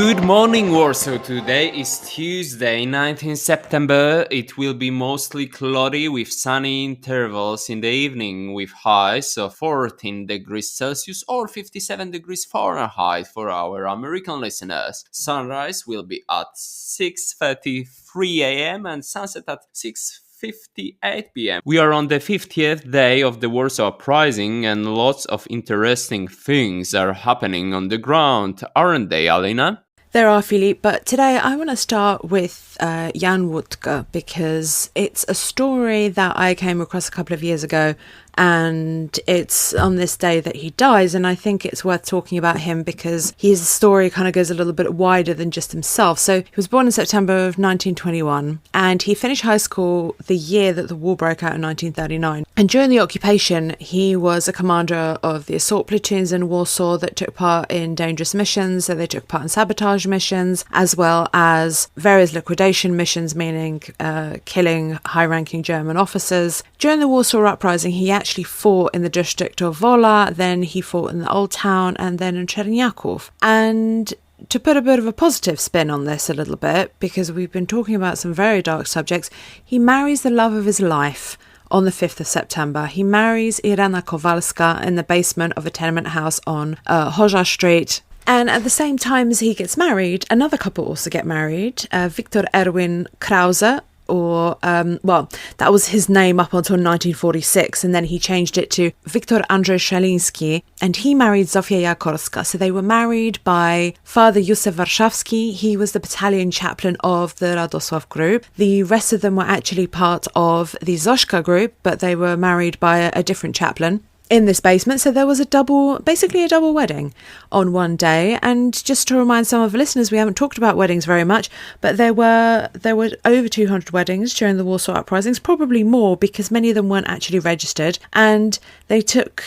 Good morning, Warsaw. Today is Tuesday, 19 September. It will be mostly cloudy with sunny intervals in the evening with highs of 14 degrees Celsius or 57 degrees Fahrenheit for our American listeners. Sunrise will be at 6:33 a.m. and sunset at 6:58 p.m. We are on the 50th day of the Warsaw Uprising and lots of interesting things are happening on the ground, aren't they, Alina? There are, Philippe, but today I want to start with Jan Wódka because it's a story that I came across a couple of years ago, and it's on this day that he dies, and I think it's worth talking about him because his story kind of goes a little bit wider than just himself. So he was born in September of 1921, and he finished high school the year that the war broke out in 1939. And during the occupation, he was a commander of the assault platoons in Warsaw that took part in dangerous missions. So they took part in sabotage missions, as well as various liquidation missions, meaning killing high-ranking German officers. During the Warsaw Uprising, he actually fought in the district of Wola, then he fought in the Old Town, and then in Czerniaków. And to put a bit of a positive spin on this a little bit, because we've been talking about some very dark subjects, he marries the love of his life on the 5th of September. He marries Irena Kowalska in the basement of a tenement house on Chorza Street. And at the same time as he gets married, another couple also get married, Viktor Erwin Krause, that was his name up until 1946, and then he changed it to Viktor Andrzej Szeliński, and he married Zofia Jakorska. So they were married by Father Józef Warszawski. He was the battalion chaplain of the Radosław group. The rest of them were actually part of the Zośka group, but they were married by a different chaplain in this basement. So there was basically a double wedding on one day. And just to remind some of the listeners, we haven't talked about weddings very much, but there were over 200 weddings during the Warsaw Uprisings, probably more because many of them weren't actually registered, and they took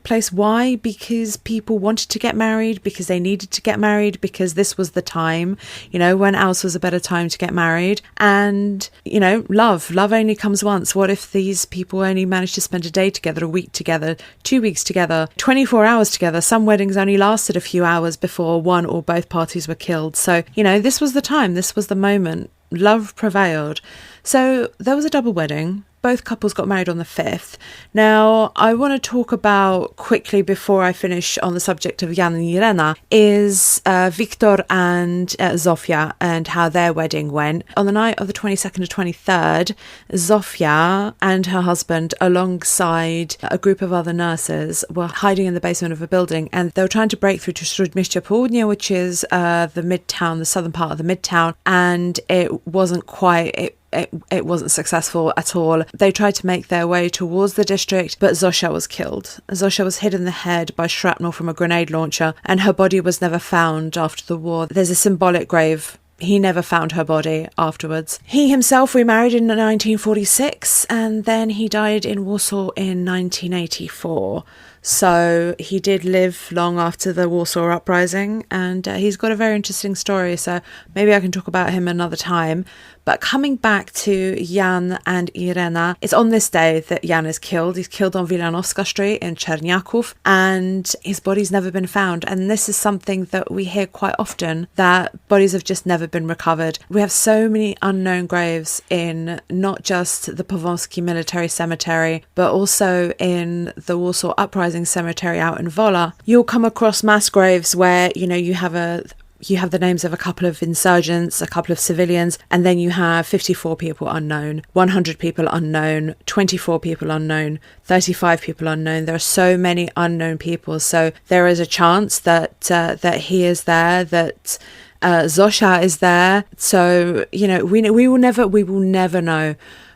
place. Why? Because people wanted to get married, because they needed to get married, because this was the time, when else was a better time to get married. And love only comes once. What if these people only managed to spend a day together, a week together, 2 weeks together, 24 hours together? Some weddings only lasted a few hours before one or both parties were killed. So, this was the time, this was the moment. Love prevailed. So there was a double wedding. Both couples got married on the 5th. Now, I want to talk about quickly, before I finish on the subject of Jan and Irena, is Viktor and Zofia and how their wedding went. On the night of the 22nd to 23rd, Zofia and her husband, alongside a group of other nurses, were hiding in the basement of a building, and they were trying to break through to Śródmieście Południe, which is the midtown, the southern part of the midtown, and it wasn't quite... It wasn't successful at all. They tried to make their way towards the district, but Zosia was killed. Zosia was hit in the head by shrapnel from a grenade launcher, and her body was never found after the war. There's a symbolic grave. He never found her body afterwards. He himself remarried in 1946, and then he died in Warsaw in 1984. So he did live long after the Warsaw Uprising, and he's got a very interesting story, so maybe I can talk about him another time. But coming back to Jan and Irena, it's on this day that Jan is killed. He's killed on Wilanowska Street in Czerniaków, and his body's never been found. And this is something that we hear quite often, that bodies have just never been recovered. We have so many unknown graves in not just the Powązki Military Cemetery, but also in the Warsaw Uprising Cemetery out in Wola. You'll come across mass graves where, you have the names of a couple of insurgents, a couple of civilians, and then you have 54 people unknown, 100 people unknown, 24 people unknown, 35 people unknown. There are so many unknown people. So there is a chance that he is there, that Zosia is there. So, we will never know.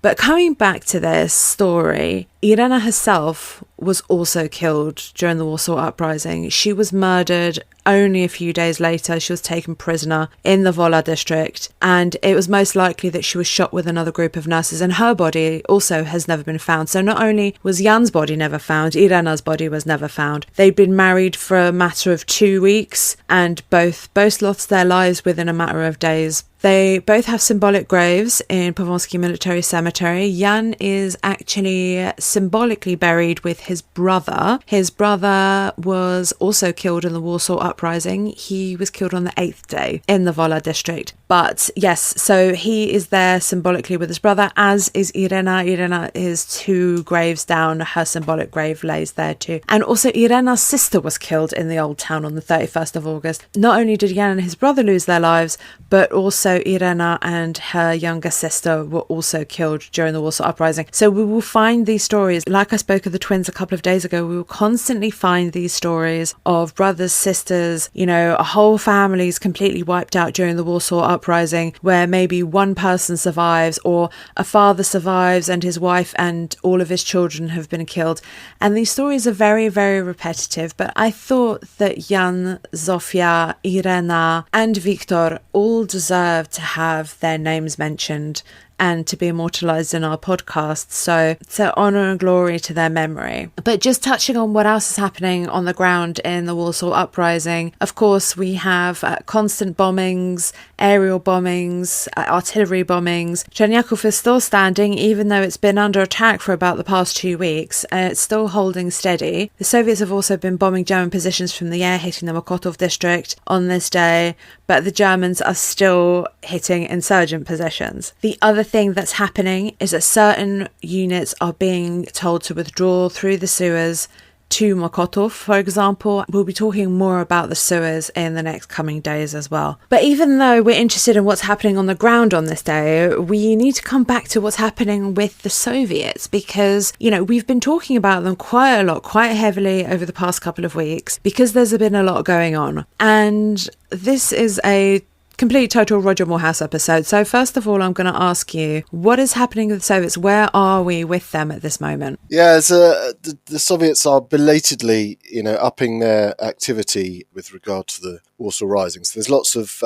But coming back to this story, Irena herself was also killed during the Warsaw Uprising. She was murdered only a few days later. She was taken prisoner in the Wola district, and it was most likely that she was shot with another group of nurses, and her body also has never been found. So not only was Jan's body never found, Irena's body was never found. They'd been married for a matter of 2 weeks, and both lost their lives within a matter of days. They both have symbolic graves in Powązki Military Cemetery. Jan is actually symbolically buried with his brother. His brother was also killed in the Warsaw Uprising. He was killed on the 8th day in the Wola district. But yes, so he is there symbolically with his brother, as is Irena. Irena is 2 graves down. Her symbolic grave lays there too. And also Irena's sister was killed in the old town on the 31st of August. Not only did Jan and his brother lose their lives, but also Irena and her younger sister were also killed during the Warsaw Uprising. So we will find these stories, like I spoke of the twins a couple of days ago, we will constantly find these stories of brothers, sisters, a whole family's completely wiped out during the Warsaw Uprising, where maybe one person survives, or a father survives and his wife and all of his children have been killed. And these stories are very, very repetitive, but I thought that Jan, Zofia, Irena and Victor all deserve to have their names mentioned and to be immortalised in our podcast. So honour and glory to their memory. But just touching on what else is happening on the ground in the Warsaw Uprising, of course, we have constant bombings, aerial bombings, artillery bombings. Czerniaków is still standing, even though it's been under attack for about the past 2 weeks, and it's still holding steady. The Soviets have also been bombing German positions from the air, hitting the Mokotów district on this day, but the Germans are still hitting insurgent positions. The other thing that's happening is that certain units are being told to withdraw through the sewers to Mokotów, for example. We'll be talking more about the sewers in the next coming days as well. But even though we're interested in what's happening on the ground on this day, we need to come back to what's happening with the Soviets, because, we've been talking about them quite a lot, quite heavily over the past couple of weeks, because there's been a lot going on. And this is a complete total Roger Morehouse episode. So first of all, I'm going to ask you, what is happening with the Soviets? Where are we with them at this moment? Yeah, the Soviets are belatedly, upping their activity with regard to the Warsaw Rising. So there's lots of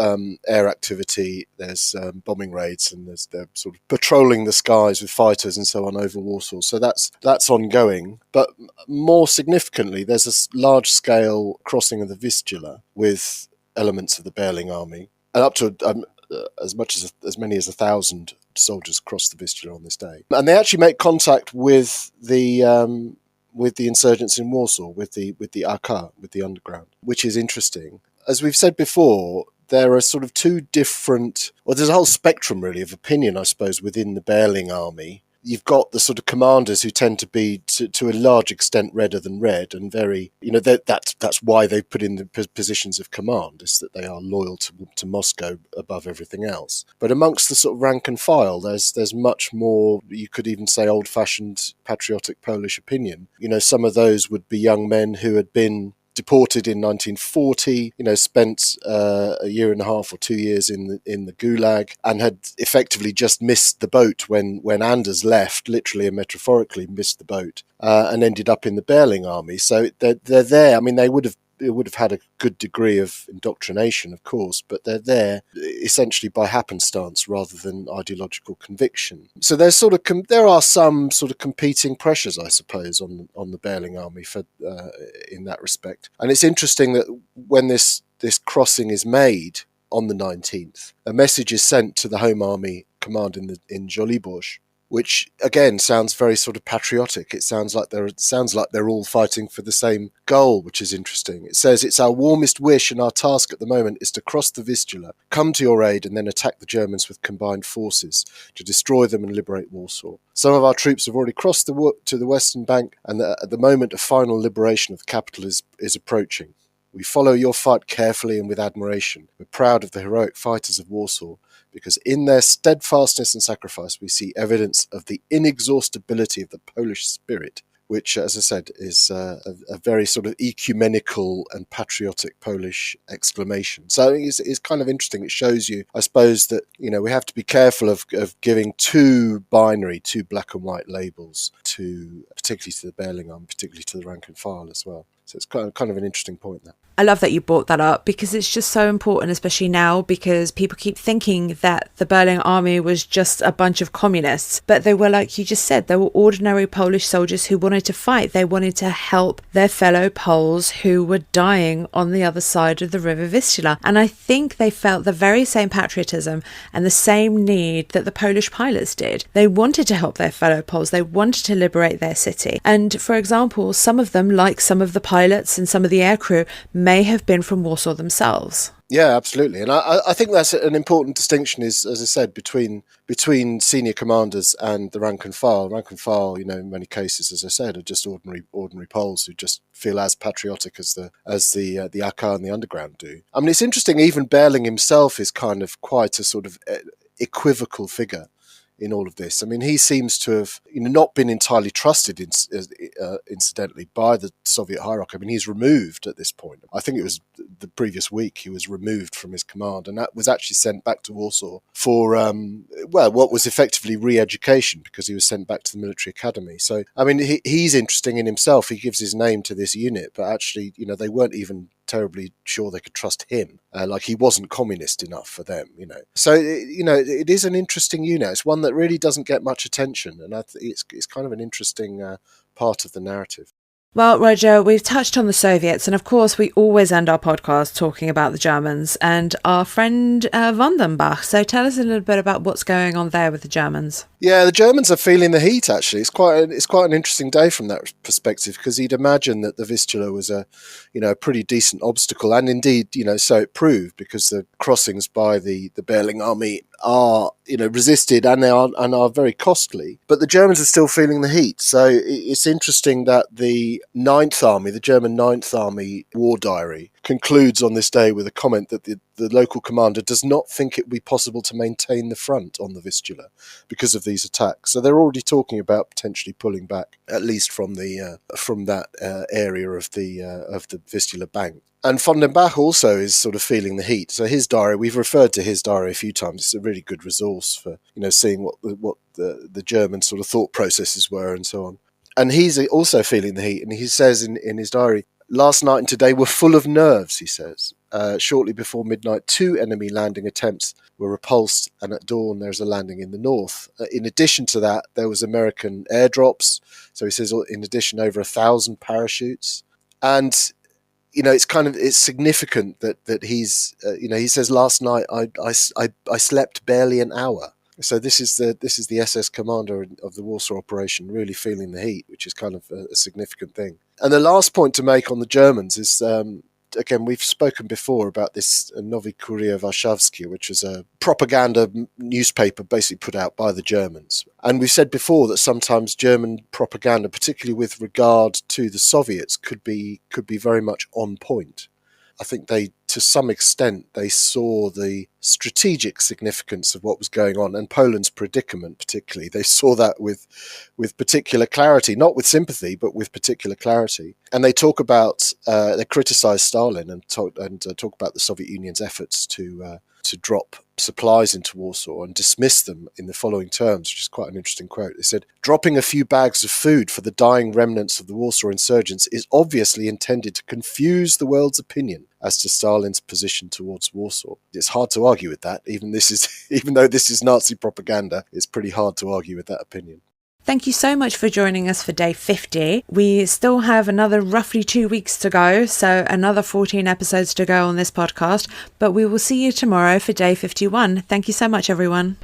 air activity, there's bombing raids, and they're sort of patrolling the skies with fighters and so on over Warsaw. So that's ongoing. But more significantly, there's a large-scale crossing of the Vistula with elements of the Berling army. And up to as many as 1,000 soldiers cross the Vistula on this day, and they actually make contact with the insurgents in Warsaw, with the AK, with the underground, which is interesting. As we've said before, there are sort of 2 different. Well, there's a whole spectrum really of opinion, I suppose, within the Berling army. You've got the sort of commanders who tend to be, to a large extent, redder than red, and very, that's why they put in the positions of command, is that they are loyal to Moscow above everything else. But amongst the sort of rank and file, there's much more, you could even say, old-fashioned patriotic Polish opinion. Some of those would be young men who had been deported in 1940, spent a year and a half or 2 years in the Gulag, and had effectively just missed the boat when Anders left, literally and metaphorically missed the boat, and ended up in the Berling army. So they're there. I mean, they would have had a good degree of indoctrination, of course, but they're there essentially by happenstance rather than ideological conviction. So there are some sort of competing pressures, I suppose, on the Berling army for in that respect. And it's interesting that when this crossing is made on the 19th, a message is sent to the Home Army command in Żoliborz, which again sounds very sort of patriotic. It sounds like they're all fighting for the same goal, which is interesting. It says, "It's our warmest wish and our task at the moment is to cross the Vistula, come to your aid, and then attack the Germans with combined forces to destroy them and liberate Warsaw. Some of our troops have already crossed to the western bank, and at the moment a final liberation of the capital is approaching. We follow your fight carefully and with admiration. We're proud of the heroic fighters of Warsaw, because in their steadfastness and sacrifice we see evidence of the inexhaustibility of the Polish spirit," which, as I said, is a very sort of ecumenical and patriotic Polish exclamation. So it's kind of interesting. It shows you, I suppose, that we have to be careful of giving too binary, too black and white labels particularly to the Berling army, particularly to the rank and file as well. So it's kind of an interesting point there. I love that you brought that up because it's just so important, especially now, because people keep thinking that the Berling army was just a bunch of communists. But they were, like you just said, they were ordinary Polish soldiers who wanted to fight. They wanted to help their fellow Poles who were dying on the other side of the River Vistula. And I think they felt the very same patriotism and the same need that the Polish pilots did. They wanted to help their fellow Poles. They wanted to liberate their city. And for example, some of them, like some of the pilots and some of the aircrew, may have been from Warsaw themselves. Yeah, absolutely. And I think that's an important distinction is, as I said, between senior commanders and the rank and file. Rank and file, in many cases, as I said, are just ordinary Poles who just feel as patriotic as the AK and the underground do. I mean, it's interesting, even Berling himself is kind of quite a sort of equivocal figure in all of this. I mean, he seems to have not been entirely trusted, incidentally, by the Soviet hierarchy. I mean, he's removed at this point. I think it was the previous week he was removed from his command, and that was actually sent back to Warsaw for, what was effectively re-education, because he was sent back to the military academy. So, I mean, he's interesting in himself. He gives his name to this unit, but actually, they weren't even terribly sure they could trust him. Like he wasn't communist enough for them, So, it is an interesting unit. It's one that really doesn't get much attention, and it's kind of an interesting part of the narrative. Well, Roger, we've touched on the Soviets, and of course we always end our podcast talking about the Germans and our friend Vandenbach. So tell us a little bit about what's going on there with the Germans. Yeah, the Germans are feeling the heat, actually. It's quite an interesting day from that perspective, because you'd imagine that the Vistula was a pretty decent obstacle, and indeed, so it proved, because the crossings by the Berling army are resisted and are very costly, but the Germans are still feeling the heat. So it's interesting that the German 9th Army war diary concludes on this day with a comment that the local commander does not think it would be possible to maintain the front on the Vistula because of these attacks. So they're already talking about potentially pulling back, at least from that area of the Vistula bank. And von den Bach also is sort of feeling the heat. So his diary, we've referred to his diary a few times. It's a really good resource for seeing what the German sort of thought processes were and so on. And he's also feeling the heat. And he says in his diary, "Last night and today were full of nerves," he says. Shortly before midnight, 2 enemy landing attempts were repulsed, and at dawn there's a landing in the north. In addition to that, there was American airdrops. So he says, in addition, over 1,000 parachutes. And it's significant that he's, he says, "Last night I slept barely an hour." So this is the SS commander of the Warsaw operation really feeling the heat, which is kind of a significant thing. And the last point to make on the Germans is, again, we've spoken before about this Nowy Kurier Warszawski, which is a propaganda newspaper basically put out by the Germans. And we've said before that sometimes German propaganda, particularly with regard to the Soviets, could be very much on point. I think to some extent, they saw the strategic significance of what was going on, and Poland's predicament particularly. They saw that with particular clarity, not with sympathy, but with particular clarity. And they talk about, they criticize Stalin and talk about the Soviet Union's efforts to drop supplies into Warsaw and dismiss them in the following terms, which is quite an interesting quote. They said, "Dropping a few bags of food for the dying remnants of the Warsaw insurgents is obviously intended to confuse the world's opinion as to Stalin's position towards Warsaw." It's hard to argue with that. Even though this is Nazi propaganda, it's pretty hard to argue with that opinion. Thank you so much for joining us for day 50. We still have another roughly 2 weeks to go, so another 14 episodes to go on this podcast, but we will see you tomorrow for day 51. Thank you so much, everyone.